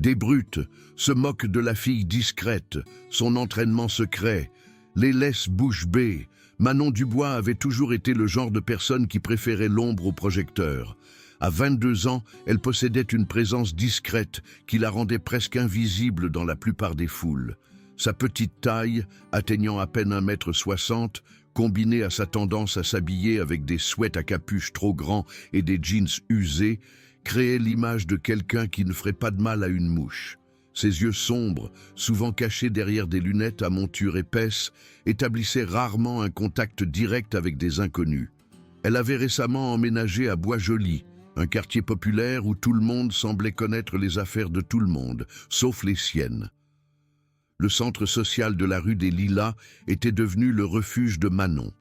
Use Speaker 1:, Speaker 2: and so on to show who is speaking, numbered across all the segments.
Speaker 1: Des brutes se moquent de la fille discrète, son entraînement secret, les laissent bouche bée. Manon Dubois avait toujours été le genre de personne qui préférait l'ombre au projecteur. À 22 ans, elle possédait une présence discrète qui la rendait presque invisible dans la plupart des foules. Sa petite taille, atteignant à peine 1,60 m, combinée à sa tendance à s'habiller avec des sweats à capuche trop grands et des jeans usés, créait l'image de quelqu'un qui ne ferait pas de mal à une mouche. Ses yeux sombres, souvent cachés derrière des lunettes à monture épaisse, établissaient rarement un contact direct avec des inconnus. Elle avait récemment emménagé à Bois-Joli, un quartier populaire où tout le monde semblait connaître les affaires de tout le monde, sauf les siennes. Le centre social de la rue des Lilas était devenu le refuge de Manon.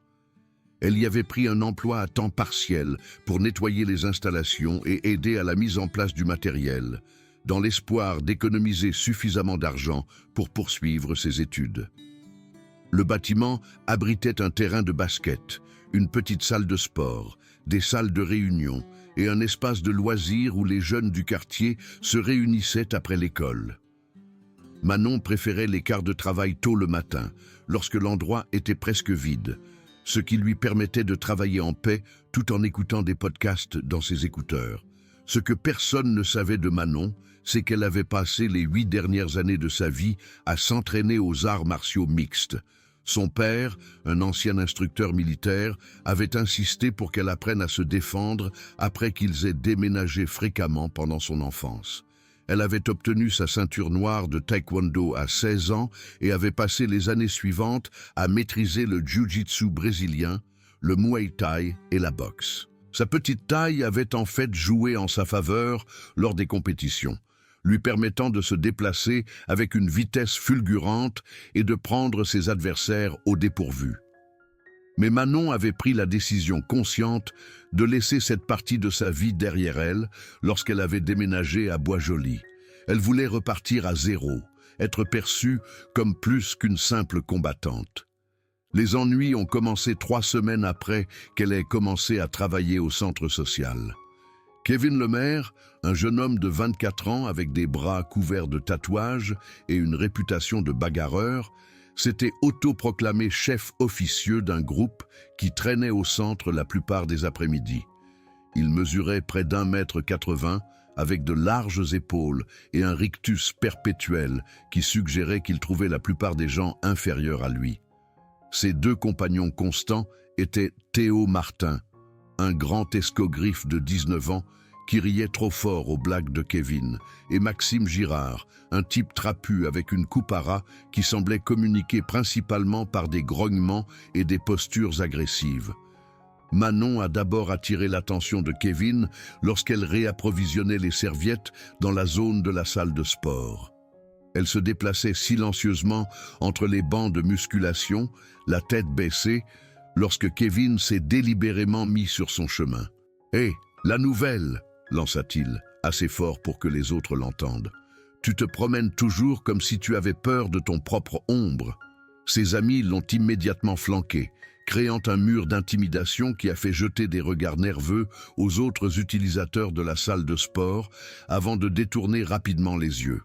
Speaker 1: Elle y avait pris un emploi à temps partiel pour nettoyer les installations et aider à la mise en place du matériel, dans l'espoir d'économiser suffisamment d'argent pour poursuivre ses études. Le bâtiment abritait un terrain de basket, une petite salle de sport, des salles de réunion et un espace de loisirs où les jeunes du quartier se réunissaient après l'école. Manon préférait les quarts de travail tôt le matin, lorsque l'endroit était presque vide, ce qui lui permettait de travailler en paix tout en écoutant des podcasts dans ses écouteurs. Ce que personne ne savait de Manon, c'est qu'elle avait passé les 8 dernières années de sa vie à s'entraîner aux arts martiaux mixtes. Son père, un ancien instructeur militaire, avait insisté pour qu'elle apprenne à se défendre après qu'ils aient déménagé fréquemment pendant son enfance. Elle avait obtenu sa ceinture noire de taekwondo à 16 ans et avait passé les années suivantes à maîtriser le jiu-jitsu brésilien, le muay thai et la boxe. Sa petite taille avait en fait joué en sa faveur lors des compétitions, lui permettant de se déplacer avec une vitesse fulgurante et de prendre ses adversaires au dépourvu. Mais Manon avait pris la décision consciente de laisser cette partie de sa vie derrière elle lorsqu'elle avait déménagé à Bois-Joli. Elle voulait repartir à zéro, être perçue comme plus qu'une simple combattante. Les ennuis ont commencé 3 semaines après qu'elle ait commencé à travailler au centre social. Kevin Lemaire, un jeune homme de 24 ans avec des bras couverts de tatouages et une réputation de bagarreur, s'était autoproclamé chef officieux d'un groupe qui traînait au centre la plupart des après-midi. Il mesurait près d'1,80 m avec de larges épaules et un rictus perpétuel qui suggérait qu'il trouvait la plupart des gens inférieurs à lui. Ses 2 compagnons constants étaient Théo Martin, un grand escogriffe de 19 ans qui riait trop fort aux blagues de Kevin, et Maxime Girard, un type trapu avec une coupe à ras qui semblait communiquer principalement par des grognements et des postures agressives. Manon a d'abord attiré l'attention de Kevin lorsqu'elle réapprovisionnait les serviettes dans la zone de la salle de sport. Elle se déplaçait silencieusement entre les bancs de musculation, la tête baissée, lorsque Kevin s'est délibérément mis sur son chemin. « Hé, la nouvelle !» lança-t-il, assez fort pour que les autres l'entendent. « Tu te promènes toujours comme si tu avais peur de ton propre ombre. » Ses amis l'ont immédiatement flanqué, créant un mur d'intimidation qui a fait jeter des regards nerveux aux autres utilisateurs de la salle de sport avant de détourner rapidement les yeux.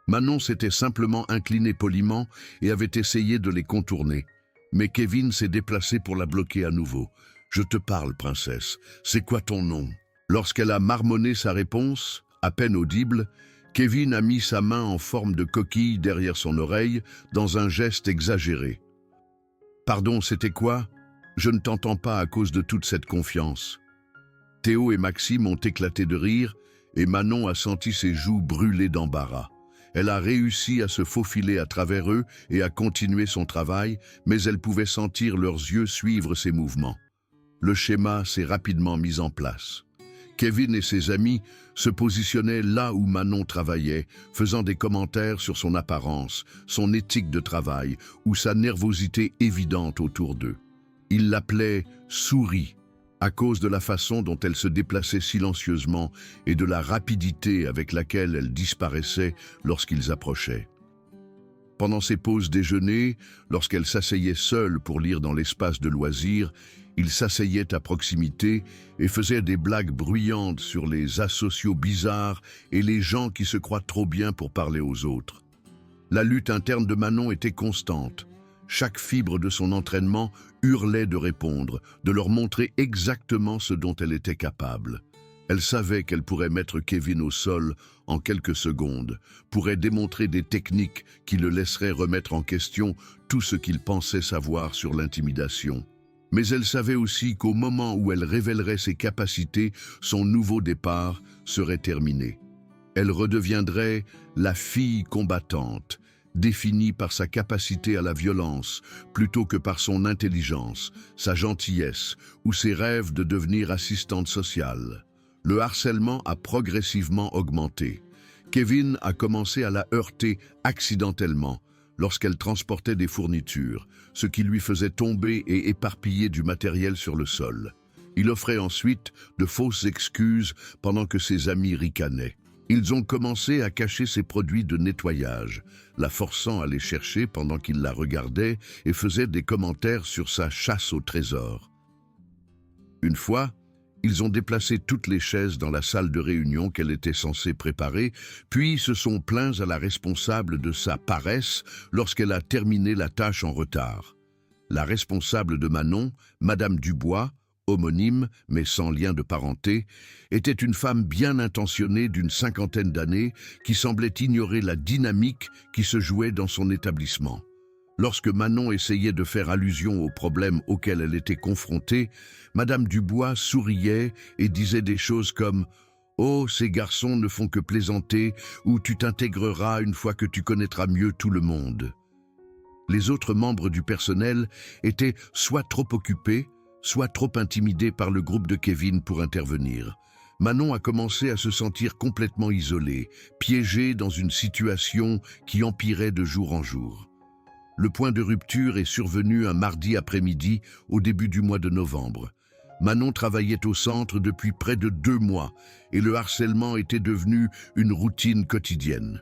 Speaker 1: Manon s'était simplement inclinée poliment et avait essayé de les contourner. Mais Kevin s'est déplacé pour la bloquer à nouveau. « Je te parle, princesse. C'est quoi ton nom ?» Lorsqu'elle a marmonné sa réponse, à peine audible, Kevin a mis sa main en forme de coquille derrière son oreille dans un geste exagéré. « Pardon, c'était quoi ? Je ne t'entends pas à cause de toute cette confiance. » Théo et Maxime ont éclaté de rire et Manon a senti ses joues brûler d'embarras. Elle a réussi à se faufiler à travers eux et à continuer son travail, mais elle pouvait sentir leurs yeux suivre ses mouvements. Le schéma s'est rapidement mis en place. Kevin et ses amis se positionnaient là où Manon travaillait, faisant des commentaires sur son apparence, son éthique de travail ou sa nervosité évidente autour d'eux. Ils l'appelaient « Souris » à cause de la façon dont elle se déplaçait silencieusement et de la rapidité avec laquelle elle disparaissait lorsqu'ils approchaient. Pendant ses pauses déjeuner, lorsqu'elle s'asseyait seule pour lire dans l'espace de loisirs, il s'asseyait à proximité et faisait des blagues bruyantes sur les asociaux bizarres et les gens qui se croient trop bien pour parler aux autres. La lutte interne de Manon était constante. Chaque fibre de son entraînement hurlait de répondre, de leur montrer exactement ce dont elle était capable. Elle savait qu'elle pourrait mettre Kevin au sol en quelques secondes, pourrait démontrer des techniques qui le laisseraient remettre en question tout ce qu'il pensait savoir sur l'intimidation. Mais elle savait aussi qu'au moment où elle révélerait ses capacités, son nouveau départ serait terminé. Elle redeviendrait la fille combattante, définie par sa capacité à la violence plutôt que par son intelligence, sa gentillesse ou ses rêves de devenir assistante sociale. Le harcèlement a progressivement augmenté. Kevin a commencé à la heurter accidentellement lorsqu'elle transportait des fournitures, ce qui lui faisait tomber et éparpiller du matériel sur le sol. Il offrait ensuite de fausses excuses pendant que ses amis ricanaient. Ils ont commencé à cacher ses produits de nettoyage, la forçant à les chercher pendant qu'il la regardait et faisait des commentaires sur sa chasse au trésor. Une fois, ils ont déplacé toutes les chaises dans la salle de réunion qu'elle était censée préparer, puis se sont plaints à la responsable de sa paresse lorsqu'elle a terminé la tâche en retard. La responsable de Manon, Madame Dubois, homonyme mais sans lien de parenté, était une femme bien intentionnée d'une cinquantaine d'années qui semblait ignorer la dynamique qui se jouait dans son établissement. Lorsque Manon essayait de faire allusion aux problèmes auxquels elle était confrontée, Madame Dubois souriait et disait des choses comme « Oh, ces garçons ne font que plaisanter » ou « Tu t'intégreras une fois que tu connaîtras mieux tout le monde ». Les autres membres du personnel étaient soit trop occupés, soit trop intimidés par le groupe de Kevin pour intervenir. Manon a commencé à se sentir complètement isolée, piégée dans une situation qui empirait de jour en jour. Le point de rupture est survenu un mardi après-midi au début du mois de novembre. Manon travaillait au centre depuis près de 2 mois et le harcèlement était devenu une routine quotidienne.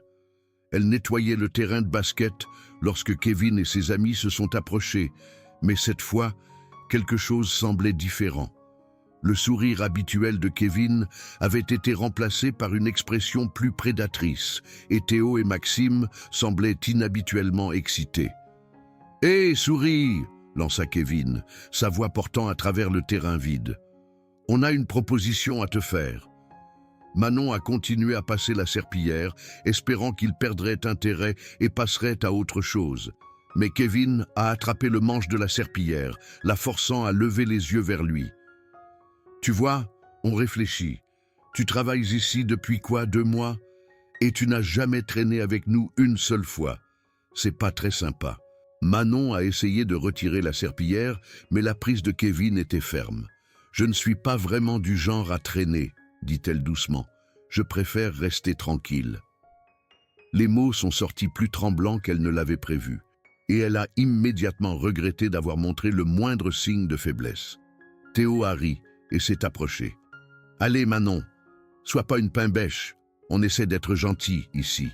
Speaker 1: Elle nettoyait le terrain de basket lorsque Kevin et ses amis se sont approchés, mais cette fois, quelque chose semblait différent. Le sourire habituel de Kevin avait été remplacé par une expression plus prédatrice et Théo et Maxime semblaient inhabituellement excités. « Hé, souris !» lança Kevin, sa voix portant à travers le terrain vide. « On a une proposition à te faire. » Manon a continué à passer la serpillière, espérant qu'il perdrait intérêt et passerait à autre chose. Mais Kevin a attrapé le manche de la serpillière, la forçant à lever les yeux vers lui. « Tu vois, on réfléchit. Tu travailles ici depuis quoi, 2 mois? Et tu n'as jamais traîné avec nous une seule fois. C'est pas très sympa. » Manon a essayé de retirer la serpillière, mais la prise de Kevin était ferme. « Je ne suis pas vraiment du genre à traîner, » dit-elle doucement. « Je préfère rester tranquille. » Les mots sont sortis plus tremblants qu'elle ne l'avait prévu, et elle a immédiatement regretté d'avoir montré le moindre signe de faiblesse. Théo a ri et s'est approché. « Allez Manon, sois pas une pain-bêche, on essaie d'être gentil ici. »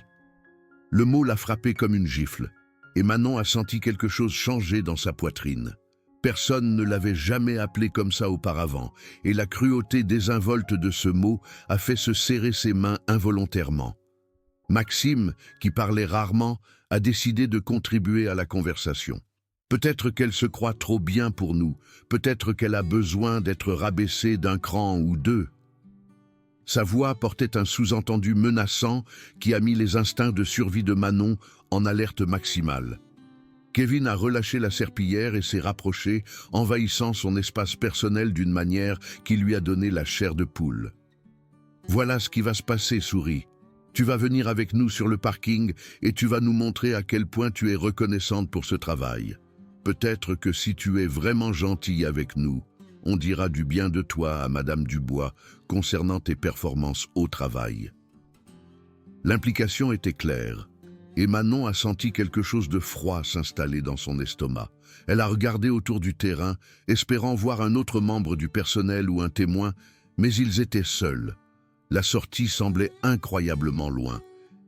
Speaker 1: Le mot l'a frappé comme une gifle, et Manon a senti quelque chose changer dans sa poitrine. Personne ne l'avait jamais appelé comme ça auparavant, et la cruauté désinvolte de ce mot a fait se serrer ses mains involontairement. Maxime, qui parlait rarement, a décidé de contribuer à la conversation. Peut-être qu'elle se croit trop bien pour nous, peut-être qu'elle a besoin d'être rabaissée d'un cran ou 2. Sa voix portait un sous-entendu menaçant qui a mis les instincts de survie de Manon en alerte maximale. Kevin a relâché la serpillière et s'est rapproché, envahissant son espace personnel d'une manière qui lui a donné la chair de poule. « Voilà ce qui va se passer, souris. Tu vas venir avec nous sur le parking et tu vas nous montrer à quel point tu es reconnaissante pour ce travail. Peut-être que si tu es vraiment gentille avec nous, on dira du bien de toi à Madame Dubois concernant tes performances au travail. » L'implication était claire, et Manon a senti quelque chose de froid s'installer dans son estomac. Elle a regardé autour du terrain, espérant voir un autre membre du personnel ou un témoin, mais ils étaient seuls. La sortie semblait incroyablement loin.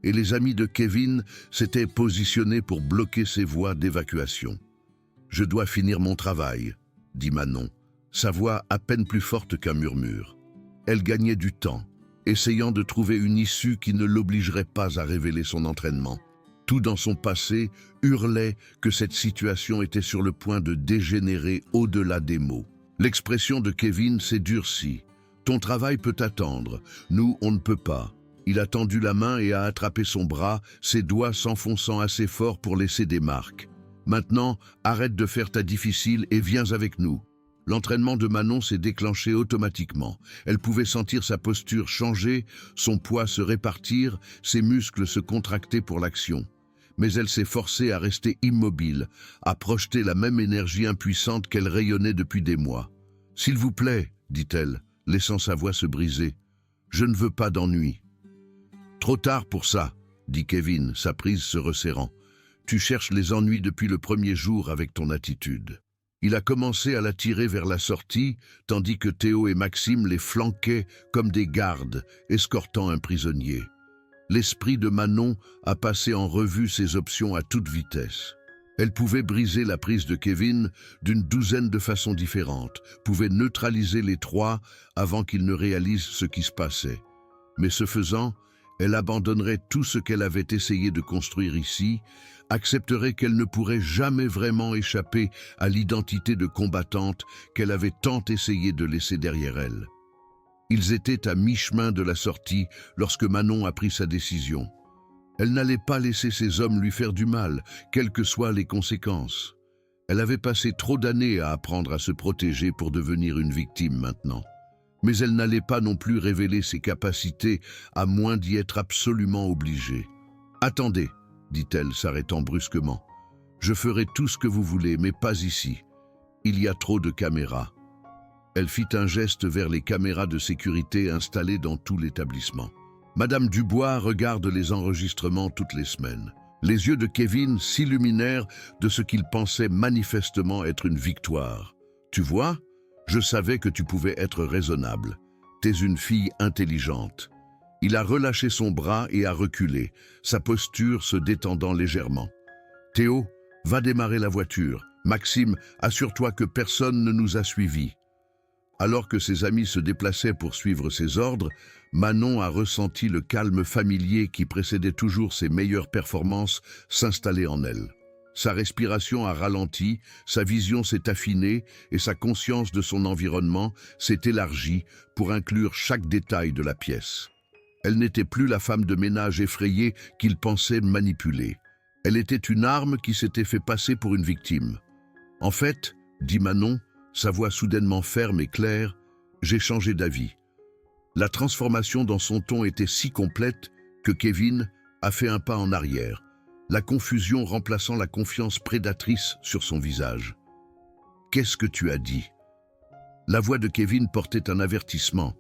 Speaker 1: et les amis de Kevin s'étaient positionnés pour bloquer ses voies d'évacuation. « Je dois finir mon travail », dit Manon, sa voix à peine plus forte qu'un murmure. Elle gagnait du temps, essayant de trouver une issue qui ne l'obligerait pas à révéler son entraînement. Tout dans son passé hurlait que cette situation était sur le point de dégénérer au-delà des mots. L'expression de Kevin s'est durcie. « Ton travail peut attendre, nous on ne peut pas ». Il a tendu la main et a attrapé son bras, ses doigts s'enfonçant assez fort pour laisser des marques. « Maintenant, arrête de faire ta difficile et viens avec nous ». L'entraînement de Manon s'est déclenché automatiquement. Elle pouvait sentir sa posture changer, son poids se répartir, ses muscles se contracter pour l'action. Mais elle s'est forcée à rester immobile, à projeter la même énergie impuissante qu'elle rayonnait depuis des mois. « S'il vous plaît, dit-elle, laissant sa voix se briser, je ne veux pas d'ennui. » « Trop tard pour ça, dit Kevin, sa prise se resserrant. Tu cherches les ennuis depuis le premier jour avec ton attitude. Il a commencé à la tirer vers la sortie, tandis que Théo et Maxime les flanquaient comme des gardes, escortant un prisonnier. L'esprit de Manon a passé en revue ses options à toute vitesse. Elle pouvait briser la prise de Kevin d'une douzaine de façons différentes, pouvait neutraliser les trois avant qu'ils ne réalisent ce qui se passait. Mais ce faisant, elle abandonnerait tout ce qu'elle avait essayé de construire ici, accepterait qu'elle ne pourrait jamais vraiment échapper à l'identité de combattante qu'elle avait tant essayé de laisser derrière elle. Ils étaient à mi-chemin de la sortie lorsque Manon a pris sa décision. Elle n'allait pas laisser ces hommes lui faire du mal, quelles que soient les conséquences. Elle avait passé trop d'années à apprendre à se protéger pour devenir une victime maintenant. Mais elle n'allait pas non plus révéler ses capacités, à moins d'y être absolument obligée. « Attendez, dit-elle, s'arrêtant brusquement. Je ferai tout ce que vous voulez, mais pas ici. Il y a trop de caméras. » Elle fit un geste vers les caméras de sécurité installées dans tout l'établissement. Madame Dubois regarde les enregistrements toutes les semaines. Les yeux de Kevin s'illuminèrent de ce qu'il pensait manifestement être une victoire. « Tu vois ? Je savais que tu pouvais être raisonnable. T'es une fille intelligente. » Il a relâché son bras et a reculé, sa posture se détendant légèrement. « Théo, va démarrer la voiture. Maxime, assure-toi que personne ne nous a suivis. » Alors que ses amis se déplaçaient pour suivre ses ordres, Manon a ressenti le calme familier qui précédait toujours ses meilleures performances s'installer en elle. Sa respiration a ralenti, sa vision s'est affinée et sa conscience de son environnement s'est élargie pour inclure chaque détail de la pièce. Elle n'était plus la femme de ménage effrayée qu'il pensait manipuler. Elle était une arme qui s'était fait passer pour une victime. « En fait, dit Manon, sa voix soudainement ferme et claire, j'ai changé d'avis. » La transformation dans son ton était si complète que Kevin a fait un pas en arrière, la confusion remplaçant la confiance prédatrice sur son visage. « Qu'est-ce que tu as dit ?» La voix de Kevin portait un avertissement,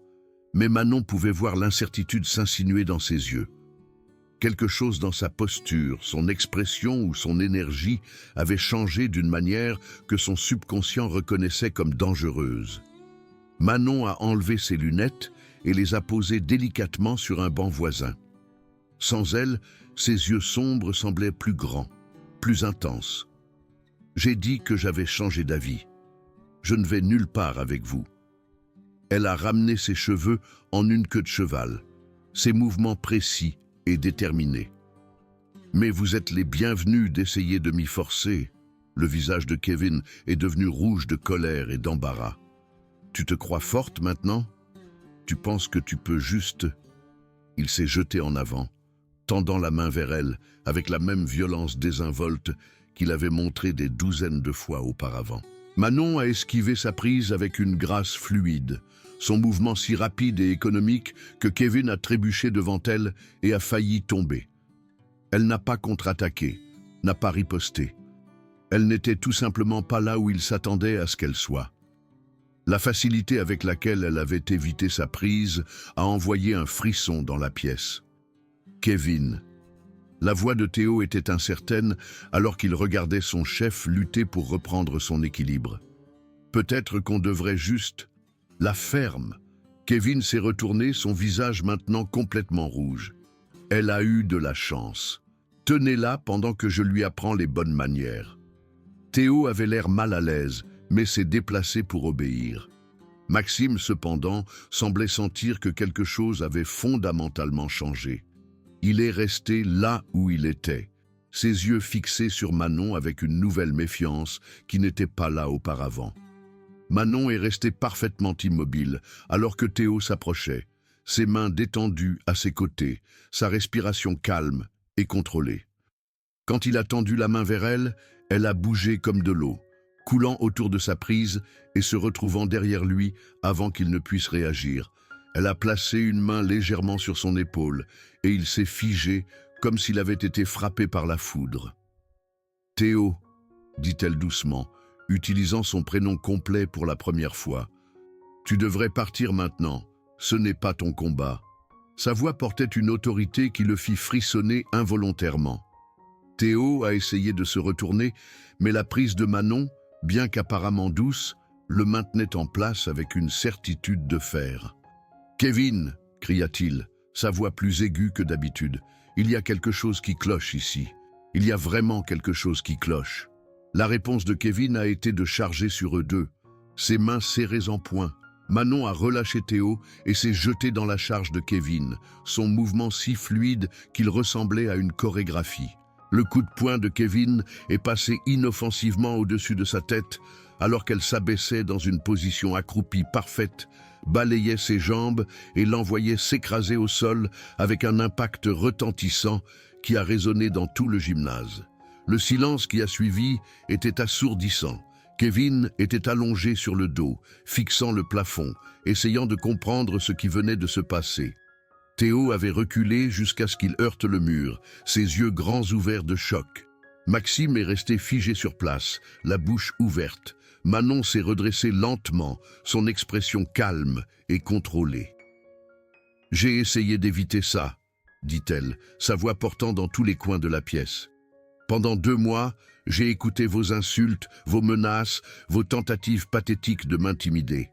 Speaker 1: mais Manon pouvait voir l'incertitude s'insinuer dans ses yeux. Quelque chose dans sa posture, son expression ou son énergie avait changé d'une manière que son subconscient reconnaissait comme dangereuse. Manon a enlevé ses lunettes et les a posées délicatement sur un banc voisin. Sans elle, ses yeux sombres semblaient plus grands, plus intenses. « J'ai dit que j'avais changé d'avis. Je ne vais nulle part avec vous. » Elle a ramené ses cheveux en une queue de cheval, ses mouvements précis et déterminés. « Mais vous êtes les bienvenus d'essayer de m'y forcer. » Le visage de Kevin est devenu rouge de colère et d'embarras. « Tu te crois forte maintenant? Tu penses que tu peux juste... » Il s'est jeté en avant, tendant la main vers elle avec la même violence désinvolte qu'il avait montrée des douzaines de fois auparavant. Manon a esquivé sa prise avec une grâce fluide, son mouvement si rapide et économique que Kevin a trébuché devant elle et a failli tomber. Elle n'a pas contre-attaqué, n'a pas riposté. Elle n'était tout simplement pas là où il s'attendait à ce qu'elle soit. La facilité avec laquelle elle avait évité sa prise a envoyé un frisson dans la pièce. Kevin. La voix de Théo était incertaine alors qu'il regardait son chef lutter pour reprendre son équilibre. Peut-être qu'on devrait juste... La ferme. Kevin s'est retourné, son visage maintenant complètement rouge. Elle a eu de la chance. Tenez-la pendant que je lui apprends les bonnes manières. Théo avait l'air mal à l'aise, mais s'est déplacé pour obéir. Maxime, cependant, semblait sentir que quelque chose avait fondamentalement changé. Il est resté là où il était, ses yeux fixés sur Manon avec une nouvelle méfiance qui n'était pas là auparavant. Manon est restée parfaitement immobile alors que Théo s'approchait, ses mains détendues à ses côtés, sa respiration calme et contrôlée. Quand il a tendu la main vers elle, elle a bougé comme de l'eau, coulant autour de sa prise et se retrouvant derrière lui avant qu'il ne puisse réagir. Elle a placé une main légèrement sur son épaule et il s'est figé comme s'il avait été frappé par la foudre. « Théo », dit-elle doucement, utilisant son prénom complet pour la première fois. « Tu devrais partir maintenant, ce n'est pas ton combat. » Sa voix portait une autorité qui le fit frissonner involontairement. Théo a essayé de se retourner, mais la prise de Manon, bien qu'apparemment douce, le maintenait en place avec une certitude de fer. « Kevin !» cria-t-il, sa voix plus aiguë que d'habitude. « Il y a quelque chose qui cloche ici. Il y a vraiment quelque chose qui cloche. » La réponse de Kevin a été de charger sur eux deux, ses mains serrées en poing. Manon a relâché Théo et s'est jetée dans la charge de Kevin, son mouvement si fluide qu'il ressemblait à une chorégraphie. Le coup de poing de Kevin est passé inoffensivement au-dessus de sa tête, alors qu'elle s'abaissait dans une position accroupie parfaite, balayait ses jambes et l'envoyait s'écraser au sol avec un impact retentissant qui a résonné dans tout le gymnase. Le silence qui a suivi était assourdissant. Kevin était allongé sur le dos, fixant le plafond, essayant de comprendre ce qui venait de se passer. Théo avait reculé jusqu'à ce qu'il heurte le mur, ses yeux grands ouverts de choc. Maxime est resté figé sur place, la bouche ouverte. Manon s'est redressée lentement, son expression calme et contrôlée. « J'ai essayé d'éviter ça, » dit-elle, sa voix portant dans tous les coins de la pièce. « Pendant 2 mois, j'ai écouté vos insultes, vos menaces, vos tentatives pathétiques de m'intimider.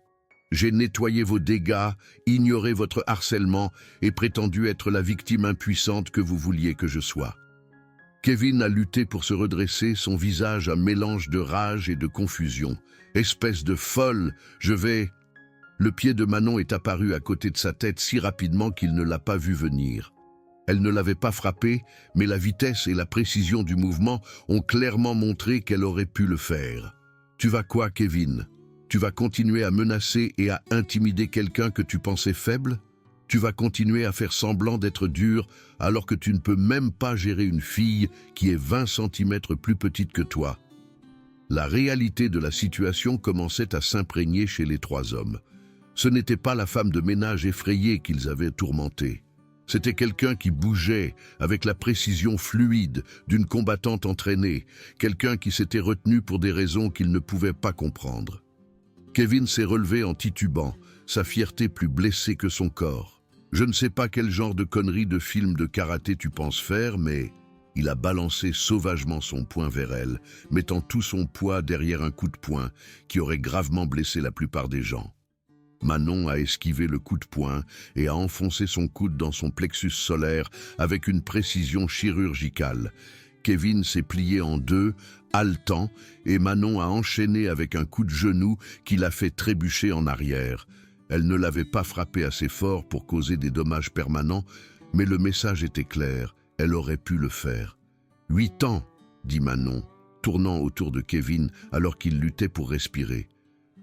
Speaker 1: J'ai nettoyé vos dégâts, ignoré votre harcèlement et prétendu être la victime impuissante que vous vouliez que je sois. » Kevin a lutté pour se redresser, son visage un mélange de rage et de confusion. « Espèce de folle, je vais... » Le pied de Manon est apparu à côté de sa tête si rapidement qu'il ne l'a pas vu venir. Elle ne l'avait pas frappé, mais la vitesse et la précision du mouvement ont clairement montré qu'elle aurait pu le faire. « Tu vas quoi, Kevin ? Tu vas continuer à menacer et à intimider quelqu'un que tu pensais faible ? Tu vas continuer à faire semblant d'être dur alors que tu ne peux même pas gérer une fille qui est 20 centimètres plus petite que toi. » La réalité de la situation commençait à s'imprégner chez les 3 hommes. Ce n'était pas la femme de ménage effrayée qu'ils avaient tourmentée. C'était quelqu'un qui bougeait avec la précision fluide d'une combattante entraînée, quelqu'un qui s'était retenu pour des raisons qu'il ne pouvait pas comprendre. Kevin s'est relevé en titubant, sa fierté plus blessée que son corps. « Je ne sais pas quel genre de connerie de film de karaté tu penses faire, mais... » Il a balancé sauvagement son poing vers elle, mettant tout son poids derrière un coup de poing qui aurait gravement blessé la plupart des gens. Manon a esquivé le coup de poing et a enfoncé son coude dans son plexus solaire avec une précision chirurgicale. Kevin s'est plié en 2, haletant, et Manon a enchaîné avec un coup de genou qui l'a fait trébucher en arrière. Elle ne l'avait pas frappé assez fort pour causer des dommages permanents, mais le message était clair, elle aurait pu le faire. « 8 ans, dit Manon, tournant autour de Kevin alors qu'il luttait pour respirer.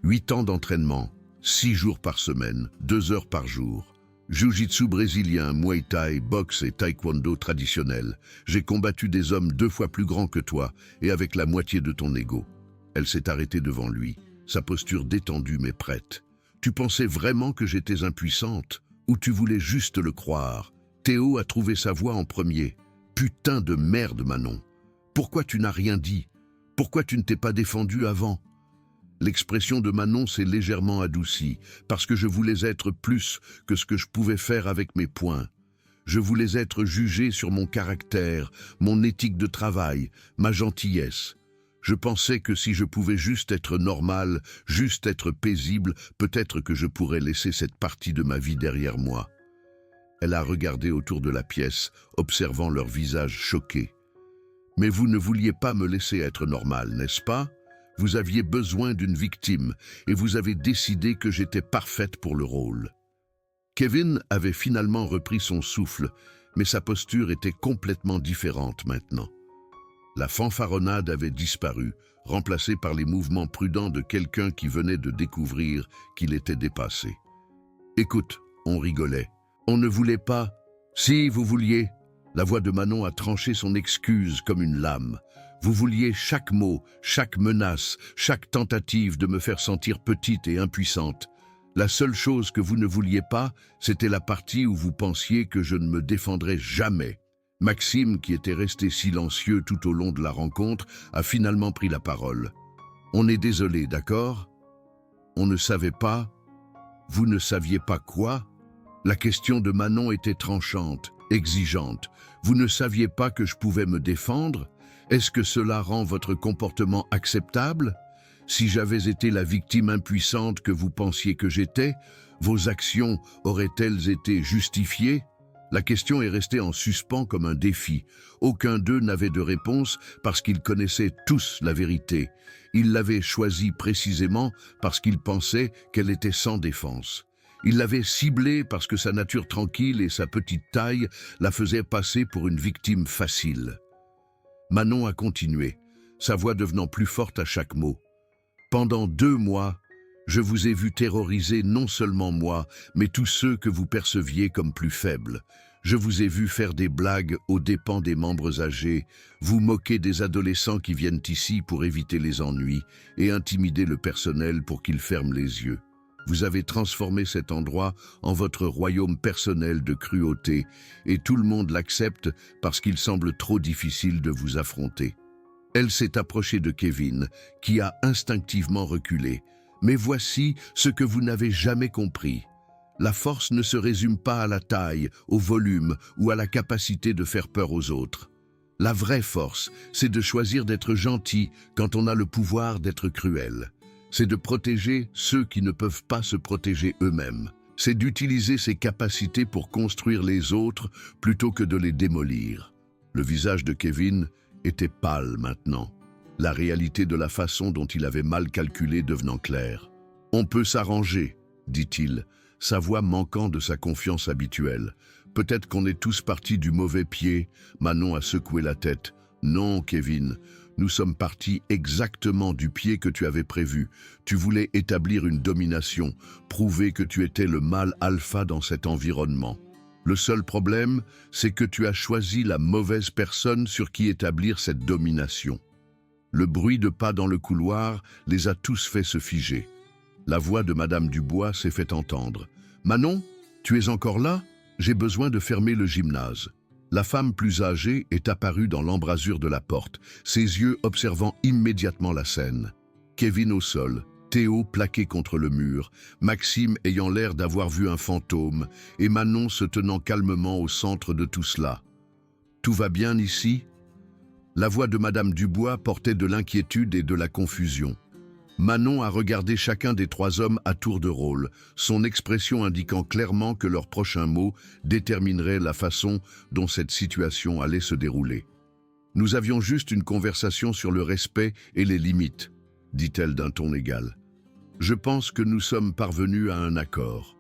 Speaker 1: 8 ans d'entraînement. 6 jours par semaine, 2 heures par jour. Jiu-jitsu brésilien, muay thai, boxe et taekwondo traditionnel. J'ai combattu des hommes 2 fois plus grands que toi et avec la moitié de ton ego. » Elle s'est arrêtée devant lui, sa posture détendue mais prête. « Tu pensais vraiment que j'étais impuissante ou tu voulais juste le croire ?» Théo a trouvé sa voix en premier. « Putain de merde, Manon. Pourquoi tu n'as rien dit? Pourquoi tu ne t'es pas défendue avant ?» L'expression de Manon s'est légèrement adoucie, parce que je voulais être plus que ce que je pouvais faire avec mes poings. Je voulais être jugé sur mon caractère, mon éthique de travail, ma gentillesse. Je pensais que si je pouvais juste être normal, juste être paisible, peut-être que je pourrais laisser cette partie de ma vie derrière moi. Elle a regardé autour de la pièce, observant leurs visages choqués. « Mais vous ne vouliez pas me laisser être normal, n'est-ce pas? Vous aviez besoin d'une victime et vous avez décidé que j'étais parfaite pour le rôle. » Kevin avait finalement repris son souffle, mais sa posture était complètement différente maintenant. La fanfaronnade avait disparu, remplacée par les mouvements prudents de quelqu'un qui venait de découvrir qu'il était dépassé. « Écoute, on rigolait. On ne voulait pas. Si, vous vouliez. » La voix de Manon a tranché son excuse comme une lame. Vous vouliez chaque mot, chaque menace, chaque tentative de me faire sentir petite et impuissante. La seule chose que vous ne vouliez pas, c'était la partie où vous pensiez que je ne me défendrais jamais. Maxime, qui était resté silencieux tout au long de la rencontre, a finalement pris la parole. On est désolé, d'accord? On ne savait pas. Vous ne saviez pas quoi? La question de Manon était tranchante, exigeante. Vous ne saviez pas que je pouvais me défendre? Est-ce que cela rend votre comportement acceptable? Si j'avais été la victime impuissante que vous pensiez que j'étais, vos actions auraient-elles été justifiées? La question est restée en suspens comme un défi. Aucun d'eux n'avait de réponse parce qu'ils connaissaient tous la vérité. Ils l'avaient choisie précisément parce qu'ils pensaient qu'elle était sans défense. Il l'avait ciblée parce que sa nature tranquille et sa petite taille la faisaient passer pour une victime facile. Manon a continué, sa voix devenant plus forte à chaque mot. Pendant 2 mois, je vous ai vu terroriser non seulement moi, mais tous ceux que vous perceviez comme plus faibles. Je vous ai vu faire des blagues aux dépens des membres âgés, vous moquer des adolescents qui viennent ici pour éviter les ennuis et intimider le personnel pour qu'il ferme les yeux. Vous avez transformé cet endroit en votre royaume personnel de cruauté et tout le monde l'accepte parce qu'il semble trop difficile de vous affronter. Elle s'est approchée de Kevin, qui a instinctivement reculé. Mais voici ce que vous n'avez jamais compris. La force ne se résume pas à la taille, au volume ou à la capacité de faire peur aux autres. La vraie force, c'est de choisir d'être gentil quand on a le pouvoir d'être cruel. C'est de protéger ceux qui ne peuvent pas se protéger eux-mêmes. C'est d'utiliser ses capacités pour construire les autres plutôt que de les démolir. Le visage de Kevin était pâle maintenant, la réalité de la façon dont il avait mal calculé devenant claire. « On peut s'arranger », dit-il, sa voix manquant de sa confiance habituelle. « Peut-être qu'on est tous partis du mauvais pied. » Manon a secoué la tête. « Non, Kevin. Nous sommes partis exactement du pied que tu avais prévu. Tu voulais établir une domination, prouver que tu étais le mâle alpha dans cet environnement. Le seul problème, c'est que tu as choisi la mauvaise personne sur qui établir cette domination. » Le bruit de pas dans le couloir les a tous fait se figer. La voix de Madame Dubois s'est fait entendre. « Manon, tu es encore là? J'ai besoin de fermer le gymnase. » La femme plus âgée est apparue dans l'embrasure de la porte, ses yeux observant immédiatement la scène. Kevin au sol, Théo plaqué contre le mur, Maxime ayant l'air d'avoir vu un fantôme, et Manon se tenant calmement au centre de tout cela. « Tout va bien ici ?» La voix de Madame Dubois portait de l'inquiétude et de la confusion. Manon a regardé chacun des 3 hommes à tour de rôle, son expression indiquant clairement que leur prochain mot déterminerait la façon dont cette situation allait se dérouler. « Nous avions juste une conversation sur le respect et les limites, » dit-elle d'un ton égal. « Je pense que nous sommes parvenus à un accord. »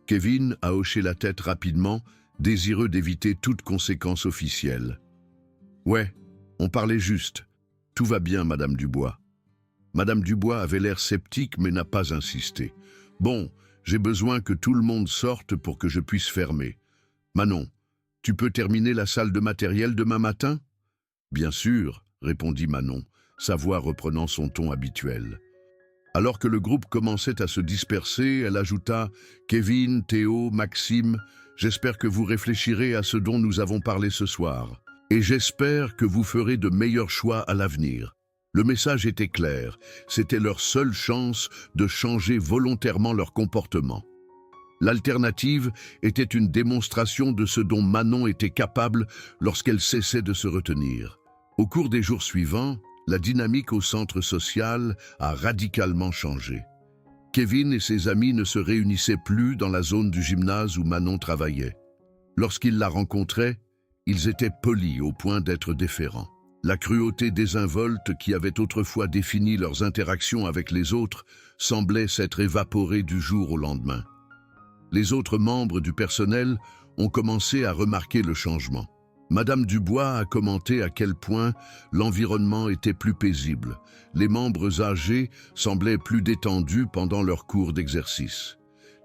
Speaker 1: Kevin a hoché la tête rapidement, désireux d'éviter toute conséquence officielle. « Ouais, on parlait juste. Tout va bien, Madame Dubois. » Madame Dubois avait l'air sceptique mais n'a pas insisté. « Bon, j'ai besoin que tout le monde sorte pour que je puisse fermer. Manon, tu peux terminer la salle de matériel demain matin ?»« Bien sûr, » répondit Manon, sa voix reprenant son ton habituel. Alors que le groupe commençait à se disperser, elle ajouta « Kevin, Théo, Maxime, j'espère que vous réfléchirez à ce dont nous avons parlé ce soir. Et j'espère que vous ferez de meilleurs choix à l'avenir. » Le message était clair, c'était leur seule chance de changer volontairement leur comportement. L'alternative était une démonstration de ce dont Manon était capable lorsqu'elle cessait de se retenir. Au cours des jours suivants, la dynamique au centre social a radicalement changé. Kevin et ses amis ne se réunissaient plus dans la zone du gymnase où Manon travaillait. Lorsqu'ils la rencontraient, ils étaient polis au point d'être déférents. La cruauté désinvolte qui avait autrefois défini leurs interactions avec les autres semblait s'être évaporée du jour au lendemain. Les autres membres du personnel ont commencé à remarquer le changement. Madame Dubois a commenté à quel point l'environnement était plus paisible. Les membres âgés semblaient plus détendus pendant leurs cours d'exercice.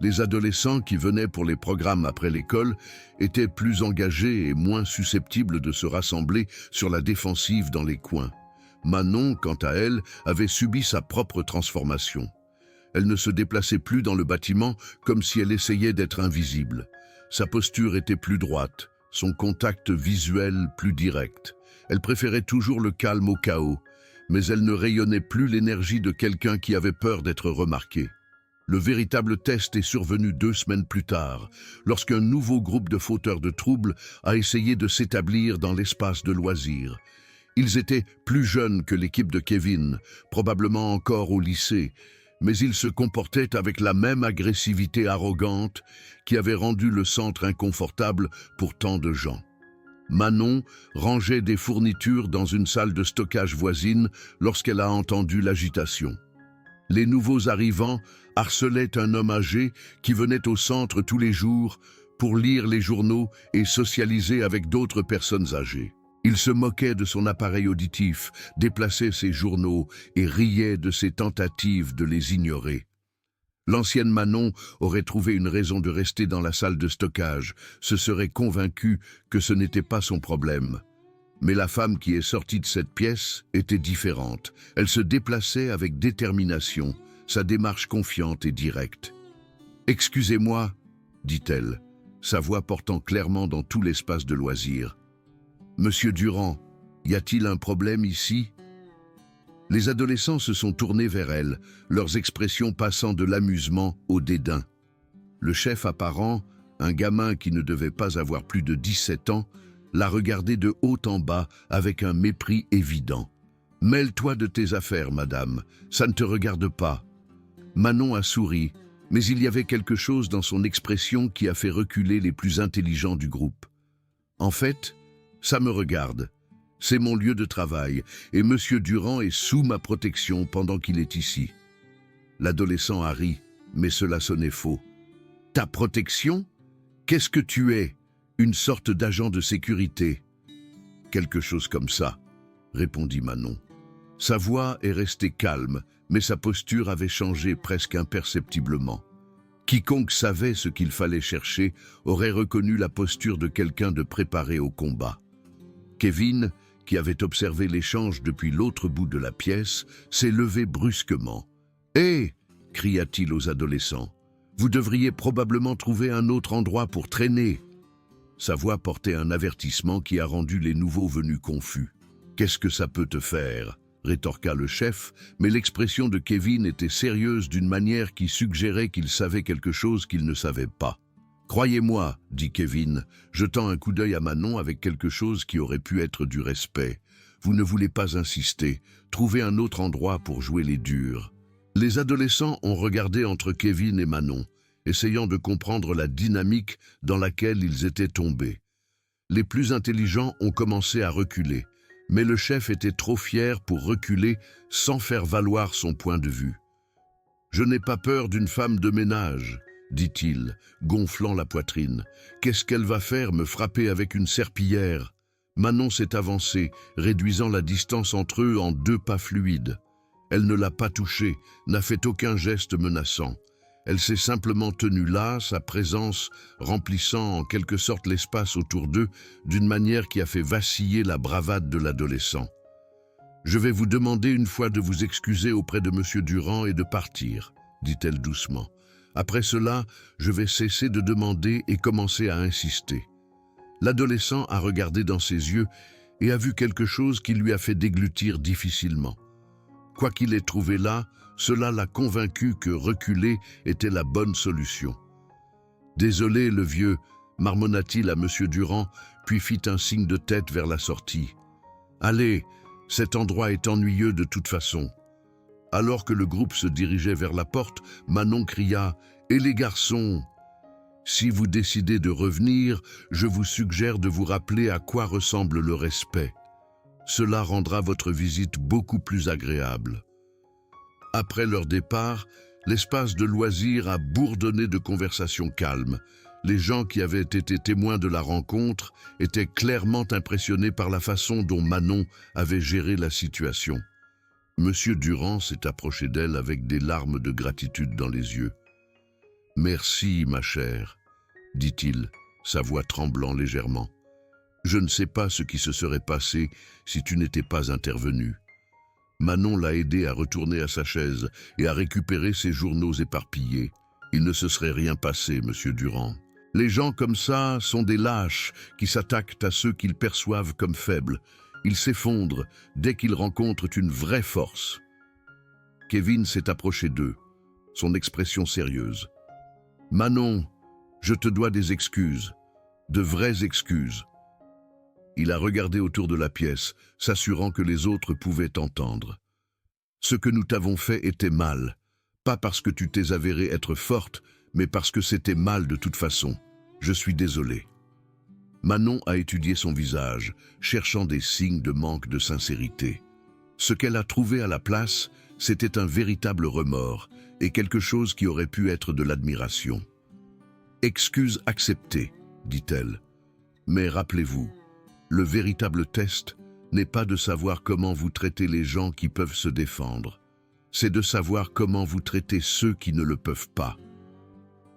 Speaker 1: Les adolescents qui venaient pour les programmes après l'école étaient plus engagés et moins susceptibles de se rassembler sur la défensive dans les coins. Manon, quant à elle, avait subi sa propre transformation. Elle ne se déplaçait plus dans le bâtiment comme si elle essayait d'être invisible. Sa posture était plus droite, son contact visuel plus direct. Elle préférait toujours le calme au chaos, mais elle ne rayonnait plus l'énergie de quelqu'un qui avait peur d'être remarqué. Le véritable test est survenu 2 semaines plus tard, lorsqu'un nouveau groupe de fauteurs de troubles a essayé de s'établir dans l'espace de loisirs. Ils étaient plus jeunes que l'équipe de Kevin, probablement encore au lycée, mais ils se comportaient avec la même agressivité arrogante qui avait rendu le centre inconfortable pour tant de gens. Manon rangeait des fournitures dans une salle de stockage voisine lorsqu'elle a entendu l'agitation. Les nouveaux arrivants harcelaient un homme âgé qui venait au centre tous les jours pour lire les journaux et socialiser avec d'autres personnes âgées. Il se moquait de son appareil auditif, déplaçait ses journaux et riait de ses tentatives de les ignorer. L'ancienne Manon aurait trouvé une raison de rester dans la salle de stockage, se serait convaincue que ce n'était pas son problème. Mais la femme qui est sortie de cette pièce était différente. Elle se déplaçait avec détermination, sa démarche confiante et directe. « Excusez-moi », dit-elle, sa voix portant clairement dans tout l'espace de loisirs. « Monsieur Durand, y a-t-il un problème ici ?» Les adolescents se sont tournés vers elle, leurs expressions passant de l'amusement au dédain. Le chef apparent, un gamin qui ne devait pas avoir plus de 17 ans, l'a regardé de haut en bas avec un mépris évident. « Mêle-toi de tes affaires, madame, ça ne te regarde pas. » Manon a souri, mais il y avait quelque chose dans son expression qui a fait reculer les plus intelligents du groupe. « En fait, ça me regarde. C'est mon lieu de travail, et Monsieur Durand est sous ma protection pendant qu'il est ici. » L'adolescent a ri, mais cela sonnait faux. « Ta protection? Qu'est-ce que tu es? Une sorte d'agent de sécurité ?» « Quelque chose comme ça, » répondit Manon. Sa voix est restée calme, mais sa posture avait changé presque imperceptiblement. Quiconque savait ce qu'il fallait chercher aurait reconnu la posture de quelqu'un de préparé au combat. Kevin, qui avait observé l'échange depuis l'autre bout de la pièce, s'est levé brusquement. « Hé !» cria-t-il aux adolescents. « Vous devriez probablement trouver un autre endroit pour traîner. » Sa voix portait un avertissement qui a rendu les nouveaux venus confus. « Qu'est-ce que ça peut te faire ?» rétorqua le chef, mais l'expression de Kevin était sérieuse d'une manière qui suggérait qu'il savait quelque chose qu'il ne savait pas. « Croyez-moi, dit Kevin, jetant un coup d'œil à Manon avec quelque chose qui aurait pu être du respect. Vous ne voulez pas insister, trouvez un autre endroit pour jouer les durs. » Les adolescents ont regardé entre Kevin et Manon, essayant de comprendre la dynamique dans laquelle ils étaient tombés. Les plus intelligents ont commencé à reculer, mais le chef était trop fier pour reculer sans faire valoir son point de vue. « Je n'ai pas peur d'une femme de ménage, » dit-il, gonflant la poitrine. « Qu'est-ce qu'elle va faire, me frapper avec une serpillière ?» Manon s'est avancée, réduisant la distance entre eux en 2 pas fluides. Elle ne l'a pas touché, n'a fait aucun geste menaçant. Elle s'est simplement tenue là, sa présence remplissant en quelque sorte l'espace autour d'eux d'une manière qui a fait vaciller la bravade de l'adolescent. « Je vais vous demander une fois de vous excuser auprès de Monsieur Durand et de partir, » dit-elle doucement. « Après cela, je vais cesser de demander et commencer à insister. » L'adolescent a regardé dans ses yeux et a vu quelque chose qui lui a fait déglutir difficilement. Quoi qu'il ait trouvé là, cela l'a convaincu que reculer était la bonne solution. « Désolé, le vieux », marmonna-t-il à Monsieur Durand, puis fit un signe de tête vers la sortie. « Allez, cet endroit est ennuyeux de toute façon. » Alors que le groupe se dirigeait vers la porte, Manon cria « Et les garçons ?» Si vous décidez de revenir, je vous suggère de vous rappeler à quoi ressemble le respect. Cela rendra votre visite beaucoup plus agréable. » Après leur départ, l'espace de loisirs a bourdonné de conversations calmes. Les gens qui avaient été témoins de la rencontre étaient clairement impressionnés par la façon dont Manon avait géré la situation. Monsieur Durand s'est approché d'elle avec des larmes de gratitude dans les yeux. « Merci, ma chère, » dit-il, sa voix tremblant légèrement. « Je ne sais pas ce qui se serait passé si tu n'étais pas intervenu. » Manon l'a aidé à retourner à sa chaise et à récupérer ses journaux éparpillés. Il ne se serait rien passé, monsieur Durand. Les gens comme ça sont des lâches qui s'attaquent à ceux qu'ils perçoivent comme faibles. Ils s'effondrent dès qu'ils rencontrent une vraie force. Kevin s'est approché d'eux, son expression sérieuse. « Manon, je te dois des excuses, de vraies excuses. » Il a regardé autour de la pièce, s'assurant que les autres pouvaient entendre. « Ce que nous t'avons fait était mal, pas parce que tu t'es avérée être forte, mais parce que c'était mal de toute façon. Je suis désolé. » Manon a étudié son visage, cherchant des signes de manque de sincérité. Ce qu'elle a trouvé à la place, c'était un véritable remords et quelque chose qui aurait pu être de l'admiration. « Excuse acceptée, dit-elle. Mais rappelez-vous, le véritable test n'est pas de savoir comment vous traitez les gens qui peuvent se défendre. C'est de savoir comment vous traitez ceux qui ne le peuvent pas. »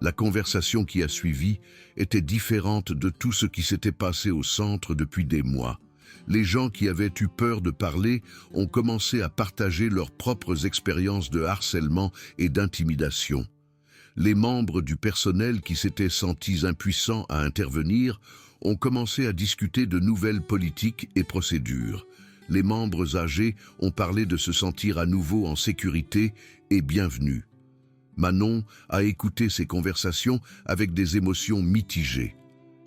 Speaker 1: La conversation qui a suivi était différente de tout ce qui s'était passé au centre depuis des mois. Les gens qui avaient eu peur de parler ont commencé à partager leurs propres expériences de harcèlement et d'intimidation. Les membres du personnel qui s'étaient sentis impuissants à intervenir ont commencé à discuter de nouvelles politiques et procédures. Les membres âgés ont parlé de se sentir à nouveau en sécurité et bienvenus. Manon a écouté ces conversations avec des émotions mitigées.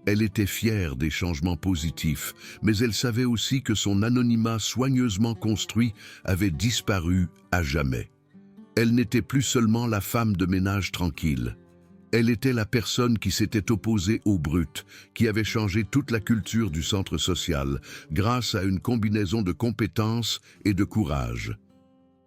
Speaker 1: Elle était fière des changements positifs, mais elle savait aussi que son anonymat soigneusement construit avait disparu à jamais. Elle n'était plus seulement la femme de ménage tranquille. Elle était la personne qui s'était opposée au brut, qui avait changé toute la culture du centre social grâce à une combinaison de compétences et de courage.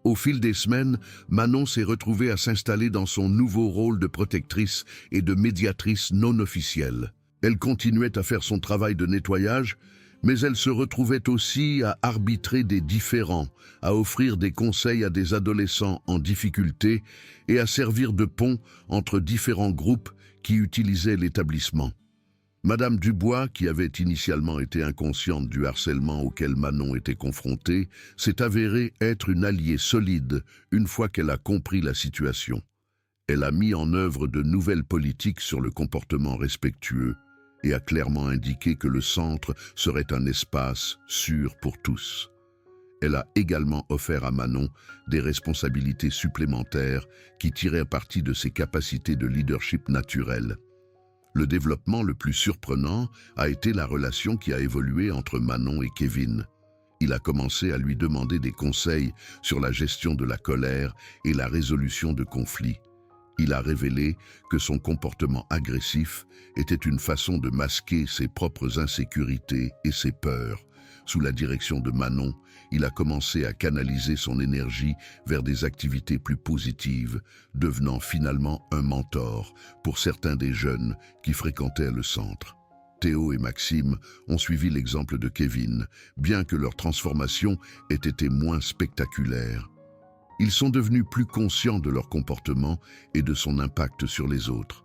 Speaker 1: Au fil des semaines, Manon s'est retrouvée à s'installer dans son nouveau rôle de protectrice et de médiatrice non officielle. Elle continuait à faire son travail de nettoyage, mais elle se retrouvait aussi à arbitrer des différends, à offrir des conseils à des adolescents en difficulté et à servir de pont entre différents groupes qui utilisaient l'établissement. Madame Dubois, qui avait initialement été inconsciente du harcèlement auquel Manon était confrontée, s'est avérée être une alliée solide une fois qu'elle a compris la situation. Elle a mis en œuvre de nouvelles politiques sur le comportement respectueux et a clairement indiqué que le centre serait un espace sûr pour tous. Elle a également offert à Manon des responsabilités supplémentaires qui tiraient parti de ses capacités de leadership naturelles. Le développement le plus surprenant a été la relation qui a évolué entre Manon et Kevin. Il a commencé à lui demander des conseils sur la gestion de la colère et la résolution de conflits. Il a révélé que son comportement agressif était une façon de masquer ses propres insécurités et ses peurs. Sous la direction de Manon, il a commencé à canaliser son énergie vers des activités plus positives, devenant finalement un mentor pour certains des jeunes qui fréquentaient le centre. Théo et Maxime ont suivi l'exemple de Kevin, bien que leur transformation ait été moins spectaculaire. Ils sont devenus plus conscients de leur comportement et de son impact sur les autres.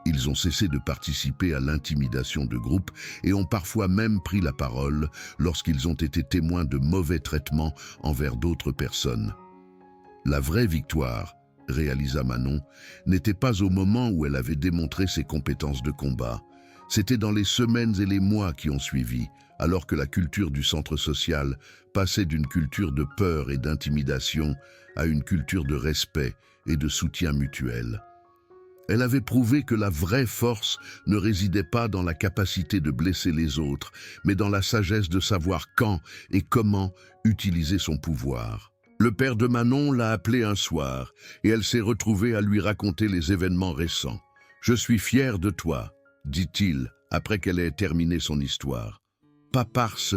Speaker 1: Ils ont cessé de participer à l'intimidation de groupe et ont parfois même pris la parole lorsqu'ils ont été témoins de mauvais traitements envers d'autres personnes. La vraie victoire, réalisa Manon, n'était pas au moment où elle avait démontré ses compétences de combat. C'était dans les semaines et les mois qui ont suivi, alors que la culture du centre social passait d'une culture de peur et d'intimidation à une culture de respect et de soutien mutuel. Elle avait prouvé que la vraie force ne résidait pas dans la capacité de blesser les autres, mais dans la sagesse de savoir quand et comment utiliser son pouvoir. Le père de Manon l'a appelée un soir et elle s'est retrouvée à lui raconter les événements récents. Je suis fier de toi, dit-il, après qu'elle ait terminé son histoire. Pas parce